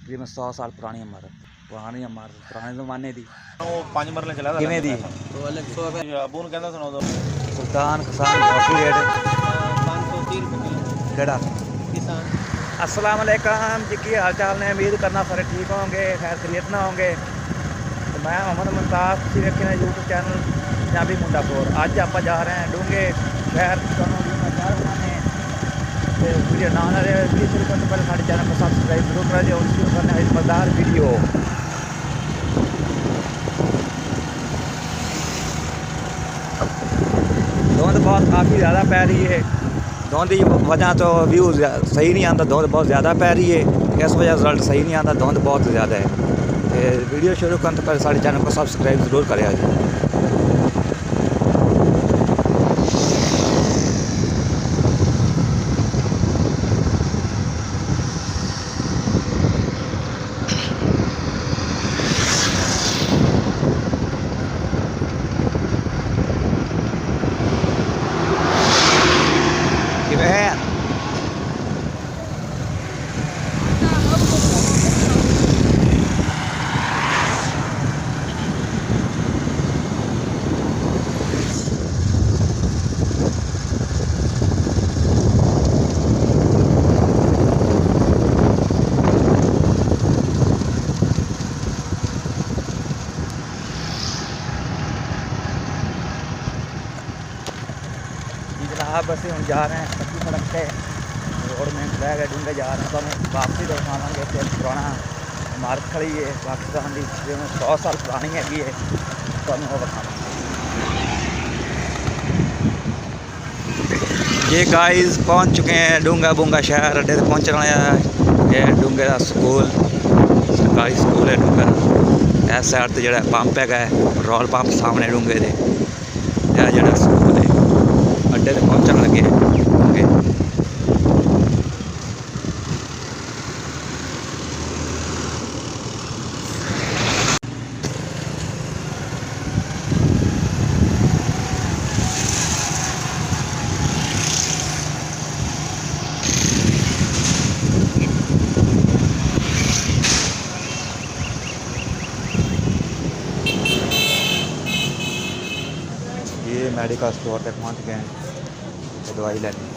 तकरीबन 100 साल पुरानी इमारत पुराने ज़माने दी। ਉਹ 5 ਮਰਲੇ ਚਲਾ ਦਾ किवें दी? ਉਹ ਅਲੱਗ 100 ਰੁਪਏ ਅਬੂ ਨੂੰ ਕਹਿੰਦਾ ਸੁਣਾ ਦੋ सुल्तान किसान कॉफ़ी रेट 530 रुपए केड़ा? किसान। अस्सलाम वालेकुम जी, की हाल चाल ने? उम्मीद करना सारे ठीक होंगे, खैर खैरियत ना होंगे। तो मैं मोहम्मद मुमताज़, तुसीं वेखे ने यूट्यूब चैनल पंजाबी मुंडा कोर। अज आप जा रहे हैं डूंगे शहर बनाने वीडियो ना वीडियो शुरू करने पहले साढ़े चैनल को सब्सक्राइब जरूर करें और शुरू करने वाली मज़ेदार वीडियो। धुंध बहुत काफ़ी ज़्यादा पै रही है। धुंध की वजह तो व्यू सही नहीं आता, धुंध बहुत ज़्यादा पै रही है, इस वजह रिजल्ट सही नहीं आता, धुंध बहुत ज़्यादा है। तो वीडियो शुरू करने तो पहले साढ़े चैनल को सब्सक्राइब जरूर करें जी। जनाब बस हम जा रहे हैं पक्की सड़क से, रोड में रह गए डूंगे जा रहे हैं। तो वापसी दिखावांगे इतने पुराना इमारत खड़ी है पाकिस्तान की, जिन्हें 100 साल पुरानी हैगी है, तो वो दिखावांगे। ये गाइस पहुंच चुके हैं डूंगा बूंगा शहर अड्डे से पहुंचने वाले हैं। ये डूंगे का स्कूल, सरकारी स्कूल है डूंगा। इस साइड से जो पंप है पेट्रोल पंप सामने डूंगे दे, यह जो स्कूल है अड्डे से पहुंचने लगे डूंगे। ये मेडिकल स्टोर तक पहुंच गए हैं तो दवाई लेनी।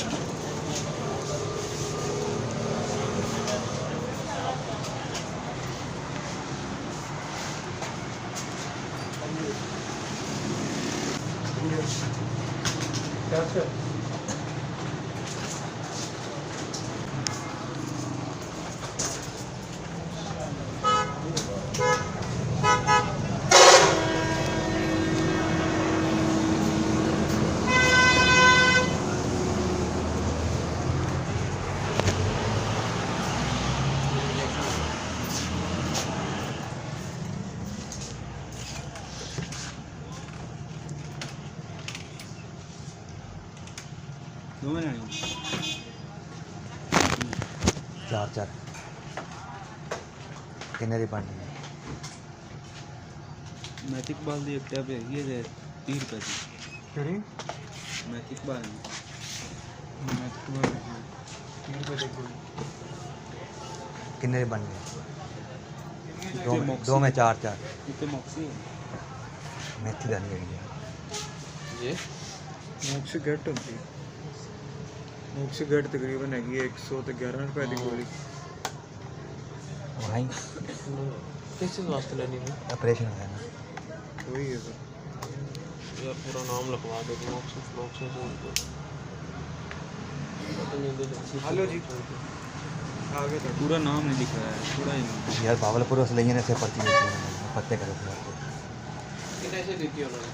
चार किन्ने दी बननी है? मैथिक बाल ਦੀ ਇੱਕ ਟੈਬ ਹੈਗੀ ਹੈ 30 ਰੁਪਏ ਦੀ। ਕਿਹੜੀ? मैथिक बाल ਮੈਥਿਕ ਵਾਲੀ 30 ਰੁਪਏ ਦੇ ਗੋਲੀ। किन्ने दी बननी है? दो में चार ਇੱਥੇ ਮੌਕਸੀ ਹੈ। मेथी का नहीं है। ये ਮੌਕਸੀ ਗੈਟ ਹੁੰਦੀ ਹੈ। ਮੌਕਸੀ ਗੈਟ ਤਕਰੀਬਨ ਹੈਗੀ ਹੈ 111 ਰੁਪਏ ਦੀ ਗੋਲੀ। वहीं किस चीज़ वास्ते लेनी है? ऑपरेशन है ना, वही है सर। यार पूरा नाम लिखवा दो मॉक्सी हेलो जी, आगे तक पूरा नाम नहीं लिखा है, पूरा ही नाम। यार बावलपुर से लेंगे ऐसे पर्ची देती है पत्ते करो कितने से देती है उन्होंने?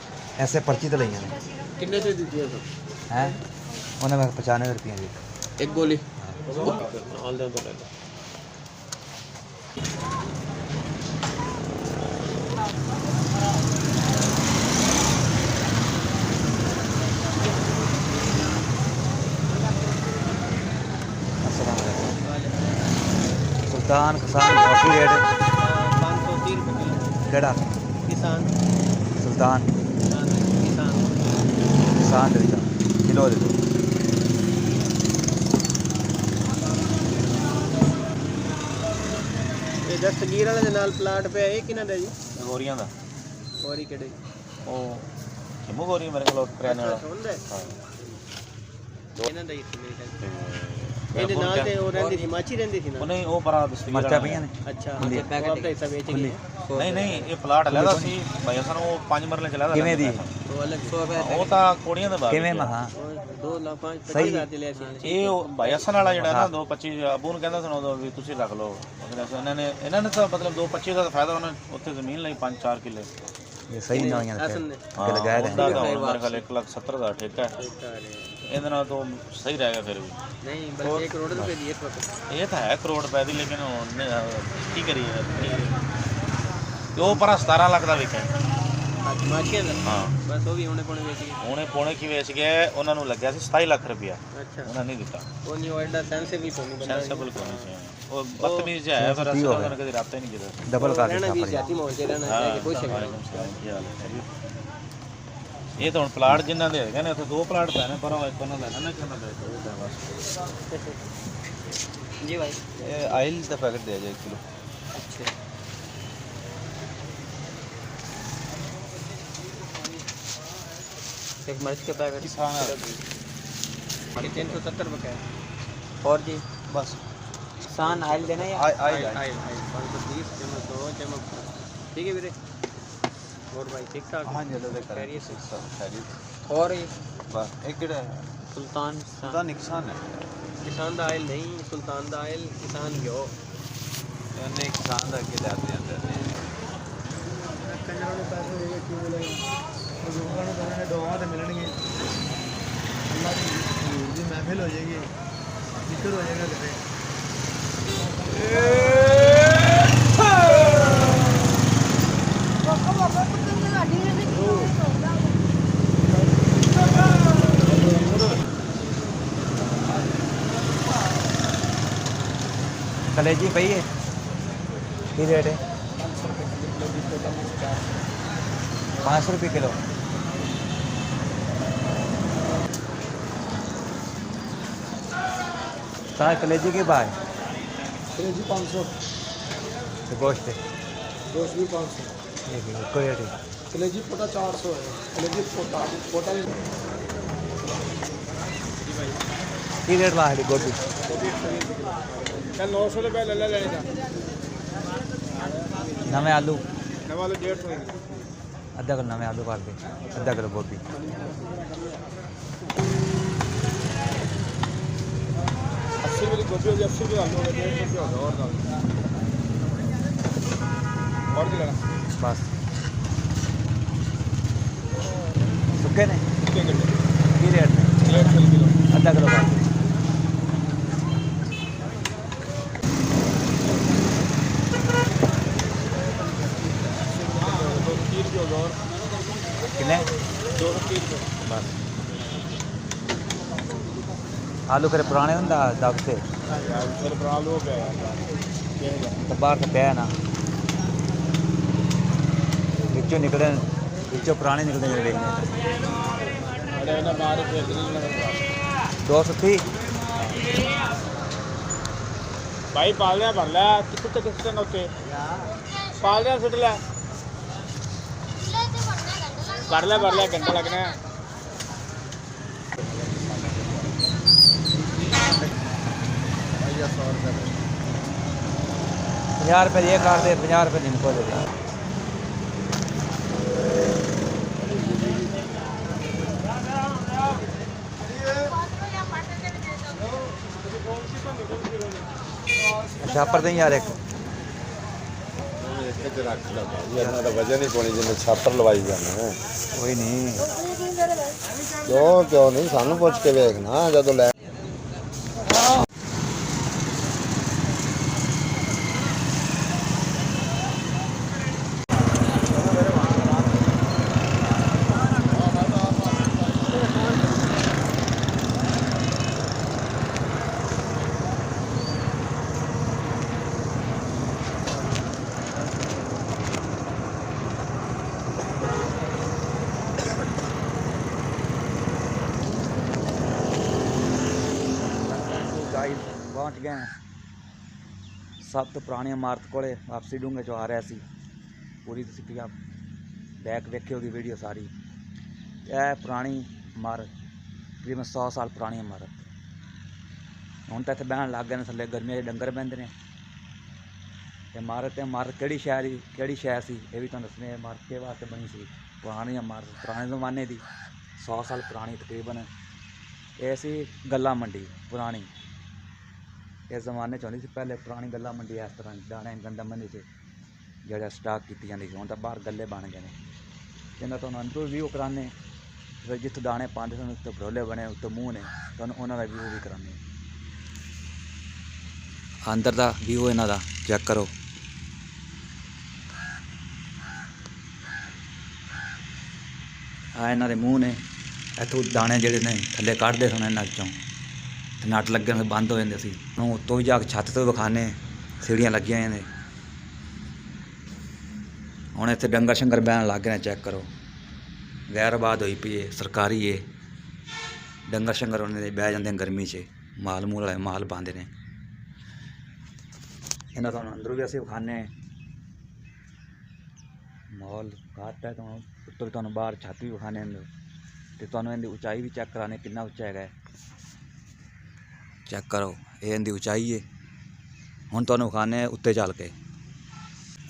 ऐसे पर्ची तो लेंगे कितने से देती है सर? हैं उन्हें मैं 95 रुपये दी। एक गोली हाल दे तो ले लो। सुल्तान किसान कॉफ़ी रेट 530 रुपये केड़ा? किसान। सुल्तान किसान किसान दे किलो दे दो। ਇਹ ਦਸਤਗੀਰ ਵਾਲੇ ਦੇ ਨਾਲ ਪਲਾਟ ਪਿਆ ਇਹ ਕਿਹਨਾਂ ਦਾ ਜੀ? ਗੋਰੀਆਂ ਦਾ ਹੋਰ ਹੀ ਕਿਹੜੇ? ਉਹ ਕਿਮੋ ਗੋਰੀ ਮੇਰੇ ਕੋਲ ਕਰਿਆਨੇ ਵਾਲਾ ਹੁੰਦਾ ਹਾਂ ਇਹਨਾਂ ਦਾ ਹੀ ਸੀ ਮੇਰੇ ਖਿਆਲ। ਇਹਦੇ ਨਾਲ ਤੇ ਉਹ ਰਹਿੰਦੀ ਸੀ, ਮਾਚੀ ਰਹਿੰਦੀ ਸੀ ਨਾ। ਉਹ ਨਹੀਂ ਉਹ ਬੜਾ ਦਸਤਗੀਰ ਮਰਚਾ ਪਈਆਂ ਨੇ। ਅੱਛਾ ਉਹ ਆਪਦਾ ਹਿੱਸਾ ਵੇਚ ਗਏ। ਨਹੀਂ ਨਹੀਂ ਇਹ ਪਲਾਟ ਲੈਦਾ ਸੀ ਭਾਈ ਸਾਨੂੰ ਉਹ 5 ਮਰਲੇ ਚ ਲੈਦਾ ਕਿਵੇਂ ਦੀ ਉਹ ਅਲੱਗ 100 ਰੁਪਏ ਉਹ ਤਾਂ ਕੋੜੀਆਂ ਦੇ ਬਾਅਦ ਕਿਵੇਂ ਮਹਾ 2 ਲੱਖ 25,000 ਦੇ ਲਿਆ ਸੀ ਇਹ ਉਹ ਭਾਈ ਅਸਨ ਵਾਲਾ ਜਿਹੜਾ ਨਾ 225 ਅਬੂ ਨੂੰ ਕਹਿੰਦਾ ਸੁਣੋ ਵੀ ਤੁਸੀਂ ਰੱਖ ਲਓ ਇਹਨਾਂ ਨੇ ਤਾਂ ਮਤਲਬ 225 ਦਾ ਫਾਇਦਾ ਉਹਨਾਂ ਉੱਥੇ ਜ਼ਮੀਨ ਲਈ 5-4 ਕਿੱਲੇ ਇਹ ਸਹੀ ਨਾ ਹੋਈਆਂ ਕਿ ਲਗਾਇਆ ਰਹਿੰਦਾ ਮੇਰੇ ਕੋਲ 1,70,000 ਦਾ ਠੇਕਾ ਇਹਦੇ ਨਾਲ ਤਾਂ ਸਹੀ ਰਹੇਗਾ ਫਿਰ ਵੀ ਨਹੀਂ ਬਲਕਿ 1 ਕਰੋੜ ਰੁਪਏ ਦੀ ਇਸ ਵਕਤ ਇਹ ਤਾਂ ਹੈ ਕਰੋੜ ਰੁਪਏ ਦੀ ਲੇਕਿਨ ਹੁਣ ਕੀ ਕਰੀਏ ਉਹ ਪਰ 17 ਲੱਖ ਦਾ ਵਿਕਿਆ ਮਾਚੀਆਂ ਦਾ ਹਾਂ ਬਸ ਉਹ ਵੀ ਹੁਣੇ ਪੌਣੇ ਵੇਚ ਗਏ ਉਹਨੇ ਪੌਣੇ ਕੀ ਵੇਚ ਗਏ ਉਹਨਾਂ ਨੂੰ ਲੱਗਿਆ ਸੀ 27 ਲੱਖ ਰੁਪਇਆ ਅੱਛਾ ਉਹਨਾਂ ਨੇ ਦਿੱਤਾ ਉਹ ਨਹੀਂ ਉਹ ਐਡਾ ਸੈਂਸਿਬਲ ਕੋਣੀ ਬੰਦਾ ਸੈਂਸਿਬਲ ਕੋਣੀ ਸੀ ਉਹ ਬਦਤਮੀਜ਼ ਜਿਹਾ ਹੈ ਫਿਰ ਅਸੀਂ ਉਹਨਾਂ ਨੇ ਕਦੇ ਰਾਬਤਾ ਹੀ ਨਹੀਂ ਕੀਤਾ ਡਬਲ ਕਰ ਰਹਿਣਾ ਵੀ ਜਾਤੀ ਮਾਹੌਲ 'ਚ ਰਹਿਣਾ ਚਾਹੀਦਾ ਕੋਈ ਸ਼ੱਕ ਨਹੀਂ ਇਹ ਤਾਂ ਹੁਣ ਪਲਾਟ ਜਿਨ੍ਹਾਂ ਦੇ ਹੈਗੇ ਨੇ ਉੱਥੇ 2 ਪਲਾਟ ਪਏ ਨੇ ਪਰ ਉਹ ਇੱਕ ਉਹਨਾਂ ਦਾ ਨਾ ਕਿਹਨਾਂ ਦਾ ਬਸ जी भाई ये ऑयल का पैकेट दे जाए 1 किलो। अच्छा एक मिर्च के पैकेट किसान 370 रुपये और जी बस किसान आयल देना या आयल 520 चमक 2 चमक ठीक है वीरे और भाई ठीक ठाक हाँ जी दे कर खैरियत से खैरियत और ये बस एक किड़ा है सुल्तान ਉਹਦਾ ਨੁਕਸਾਨ ਹੈ किसान दा आयल नहीं सुल्तान दा आयल किसान घ्यो ਉਹਨੇ ਕਿਸਾਨ ਦਾ ਅੱਗੇ ਲੈ ਜਾਂਦੇ ਨੇ ਕੰਜਰਾਂ ਨੂੰ ਪੈਸੇ ਦੇ ਕੇ ਕਿਉਂ ਮਿਲੇਗਾ ਲੋਕਾਂ ਨੂੰ ਕਹਿੰਦੇ ਨੇ ਦੁਆਵਾਂ ਤੇ ਮਿਲਣਗੇ ਅੱਲਾਹ ਦੀ ਹਜ਼ੂਰ ਦੀ ਮਹਿਫਿਲ ਹੋ ਜਾਏਗੀ ਜ਼ਿਕਰ ਹੋ ਜਾਏਗਾ ਕਿਤੇ कलेजी पई है की रेट है 500 रुपये किलो सारे कलेजी के भाव ਕਲੇਜੀ 500 तो गोश्त है ਗੋਸ਼ਤ ਵੀ 500 कोई रेट है कलेजी पोटा 400 है कलेजी पोटा की रेट ला है गोभी कल 900 रुपये ले लेने का नवे आलू नवा वाले 150 अद्धा किलो नवे आलू कर दे अद्धा किलो गोभी 80 वाली गोभी हो 80 रुपये आलू हो 150 रुपये और भी लेना बस सुखे ने कितने की रेट ने 150 किलो अद्धा किलो कर दे कितने 230 रुपये बस आलू करे पुराने होंगे दब से फिर आलू हो गया तो बाहर से पिया ना बिचों निकले बिचों पुराने निकलते जड़े अरे ना बाहर फिर 230 भाई पाल लिया भर लिया कितने कितने होते पाल लिया सुट लिया भर लिया घंटा लगना है 50 रुपये ये काट दे 50 रुपये इनको दे दे छापर दें यार एक ਇਹਨਾਂ ਦਾ ਵਜਨ ਹੀ ਕੋਣੀ ਜਿੰਨੇ ਛਾਪਰ ਲਵਾਈ ਜਾਂਦੇ ਨੇ कोई नहीं ਕਿਉਂ ਨਹੀਂ ਸਾਨੂੰ ਪੁੱਛ ਕੇ ਵੇਖਣਾ ਜਦੋਂ ਲੈ गाइस पहुंच गए हैं ਸਭ ਤੋਂ ਪੁਰਾਣੀ ਇਮਾਰਤ ਕੋਲੇ ਵਾਪਸੀ ਡੂੰਘੇ 'ਚੋਂ ਆ ਰਿਹਾ ਸੀ। ਪੂਰੀ ਤੁਸੀਂ ਪੰਜਾਬ ਬੈਕ ਵੇਖੀ ਹੋਗੀ ਵੀਡੀਓ ਸਾਰੀ। ਇਹ ਪੁਰਾਣੀ ਇਮਾਰਤ ਤਕਰੀਬਨ 100 ਸਾਲ ਪੁਰਾਣੀ ਇਮਾਰਤ। ਹੁਣ ਤਾਂ ਇੱਥੇ ਬਹਿਣ ਲੱਗ ਗਏ ਨੇ, ਥੱਲੇ ਗਰਮੀਆਂ 'ਚ ਡੰਗਰ ਬਹਿੰਦੇ ਨੇ। ਇਮਾਰਤ ਕਿਹੜੀ ਸ਼ਹਿਰ ਸੀ ਇਹ ਵੀ ਤੁਹਾਨੂੰ ਦੱਸਣੇ। ਇਮਾਰਤ ਕਿਹਦੇ ਵਾਸਤੇ ਬਣੀ ਸੀ? ਪੁਰਾਣੀ ਇਮਾਰਤ, ਪੁਰਾਣੇ ਜ਼ਮਾਨੇ ਦੀ, 100 ਸਾਲ ਪੁਰਾਣੀ ਤਕਰੀਬਨ। ਇਹ ਸੀ ਗੱਲਾ ਮੰਡੀ ਪੁਰਾਣੀ। ਇਸ ਜ਼ਮਾਨੇ 'ਚ ਹੁੰਦੀ ਸੀ ਪਹਿਲੇ ਪੁਰਾਣੀ ਗੱਲਾ ਮੰਡੀ ਇਸ ਤਰ੍ਹਾਂ ਦਾਣੇ ਗੰਡਾ ਮੰਡੀ 'ਚ ਜਿਹੜਾ ਸਟਾਕ ਕੀਤੀ ਜਾਂਦੀ ਸੀ। ਹੁਣ ਤਾਂ ਬਾਹਰ ਗੱਲੇ ਬਣ ਗਏ ਨੇ। ਇਹਨਾਂ ਤੁਹਾਨੂੰ ਅੰਦਰੋਂ ਵਿਊ ਕਰਾਉਂਦੇ, ਜਿੱਥੇ ਦਾਣੇ ਪਾਉਂਦੇ ਸਨ ਉੱਤੇ ਭਰੋਲੇ ਬਣੇ, ਉੱਤੇ ਮੂੰਹ ਨੇ, ਤੁਹਾਨੂੰ ਉਹਨਾਂ ਦਾ ਵਿਊ ਵੀ ਕਰਾਉਂਦੇ। ਅੰਦਰ ਦਾ ਵਿਊ ਇਹਨਾਂ ਦਾ ਚੈੱਕ ਕਰੋ। ਆ ਇਹਨਾਂ ਦੇ ਮੂੰਹ ਨੇ, ਇੱਥੋਂ ਦਾਣੇ ਜਿਹੜੇ ਨੇ ਥੱਲੇ ਕੱਢਦੇ ਸਨ ਇਹਨਾਂ 'ਚੋਂ, ਤੇ ਨੱਟ ਲੱਗੇ ਹੋਏ ਬੰਦ ਹੋ ਜਾਂਦੇ ਸੀ। ਹੁਣ ਉੱਤੋਂ ਵੀ ਜਾ ਕੇ ਛੱਤ ਤੋਂ ਵਿਖਾਣੇ, ਸੀੜੀਆਂ ਲੱਗੀਆਂ ਹੋਈਆਂ ਨੇ। ਹੁਣ ਇੱਥੇ ਡੰਗਰ ਸ਼ੰਗਰ ਬਹਿਣ ਲੱਗ ਗਏ ਨੇ, ਚੈੱਕ ਕਰੋ। ਗੈਰ ਆਬਾਦ ਹੋਈ ਪਈ ਹੈ, ਸਰਕਾਰੀ ਹੈ। ਡੰਗਰ ਸ਼ੰਗਰ ਉਹਨਾਂ ਦੇ ਬਹਿ ਜਾਂਦੇ ਨੇ ਗਰਮੀ 'ਚ, ਮਾਲ ਮੂਲ ਵਾਲੇ ਮਾਲ ਪਾਉਂਦੇ ਨੇ। ਇਹਨਾਂ ਤੁਹਾਨੂੰ ਅੰਦਰੋਂ ਵੀ ਅਸੀਂ ਵਿਖਾਣੇ। ਮਾਹੌਲ ਘੱਟ ਹੈ, ਤੁਹਾਨੂੰ ਉੱਤੋਂ ਤੁਹਾਨੂੰ ਬਾਹਰ ਛੱਤ ਵੀ ਵਿਖਾਣੇ ਅੰਦਰ, ਅਤੇ ਤੁਹਾਨੂੰ ਇਹਦੀ ਉਚਾਈ ਵੀ ਚੈੱਕ ਕਰਾਣੇ ਕਿੰਨਾ ਉੱਚਾ ਹੈਗਾ। ਚੈੱਕ ਕਰੋ, ਇਹ ਇਹਦੀ ਉਚਾਈ ਹੈ। ਹੁਣ ਤੁਹਾਨੂੰ ਵਿਖਾਣੇ ਉੱਤੇ ਚੱਲ ਕੇ।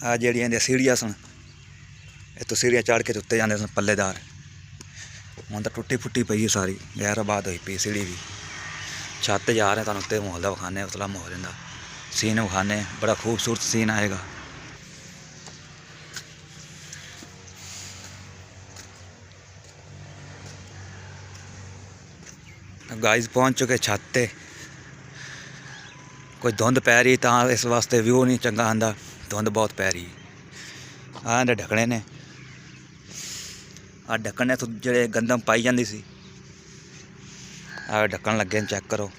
ਆ ਜਿਹੜੀਆਂ ਇਹਦੀਆਂ ਸੀੜੀਆਂ ਸਨ, ਇੱਥੋਂ ਸੀੜੀਆਂ ਚੜ੍ਹ ਕੇ ਉੱਤੇ ਜਾਂਦੇ ਸਨ ਪੱਲੇਦਾਰ। ਹੁਣ ਤਾਂ ਟੁੱਟੀ ਫੁੱਟੀ ਪਈ ਹੈ ਸਾਰੀ, ਗੈਰ ਆਬਾਦ ਹੋਈ ਪਈ ਸੀੜੀ ਵੀ। ਛੱਤ 'ਤੇ ਜਾ ਰਹੇ ਤੁਹਾਨੂੰ ਉੱਤੇ ਮਾਹੌਲ ਦਾ ਵਿਖਾਣੇ, ਉਤਲਾ ਮਾਹੌਲ ਇਹਦਾ ਸੀਨ ਵਿਖਾਣੇ। ਬੜਾ ਖੂਬਸੂਰਤ ਸੀਨ ਆਏਗਾ। गाइस पहुंच चुके छत ते। कोई धुंध पै रही तो इस वास्ते व्यू नहीं चंगा आंदा, धुंध बहुत पै रही। आंदे ढकने ने, आ ढक्कन ने जेड़े गंदम पाई जाती सी, आ ढक्कन लगे ने, चेक करो।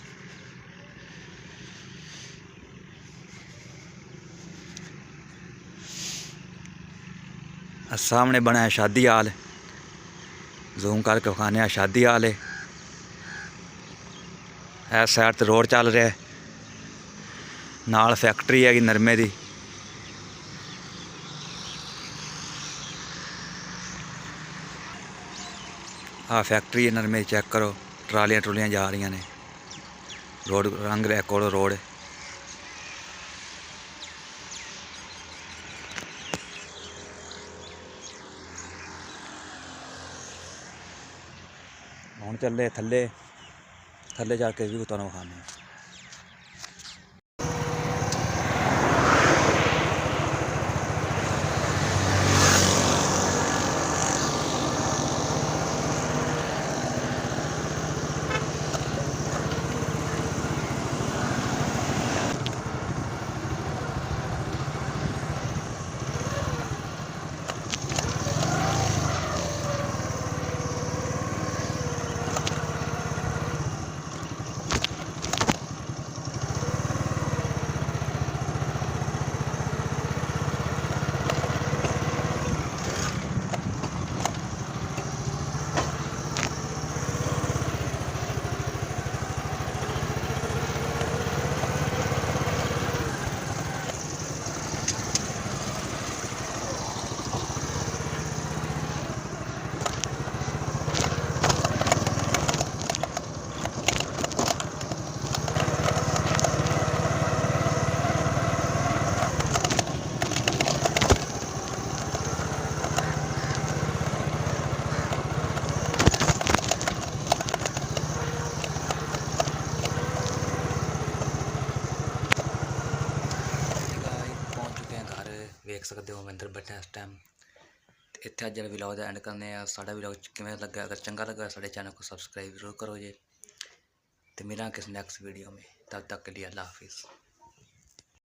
सामने बना शादी हाल, जूम करके विखाने शादी हाल है। इस साइड तो रोड चल रहा है, नाल फैक्ट्री हैगी नरमे की। आ फैक्ट्री है नरमे की, चेक करो। ट्रालियां ट्रुलियां जा रही ने, रोड रंग रहा कोल रोड। हुण चले थल्ले, थल्ले जाके भी तुहानूं विखाने। देख सकते हो मैं अंदर बैठा इस टाइम। इतने अज व्लॉग का एंड करने। साढ़ा व्लॉग किमें लगा, अगर चंगा लगा साढ़े चैनल को सबसक्राइब जरूर करो जी। तो मिला किस नैक्सट वीडियो में, तब तक के लिए अल्लाह हाफिज़।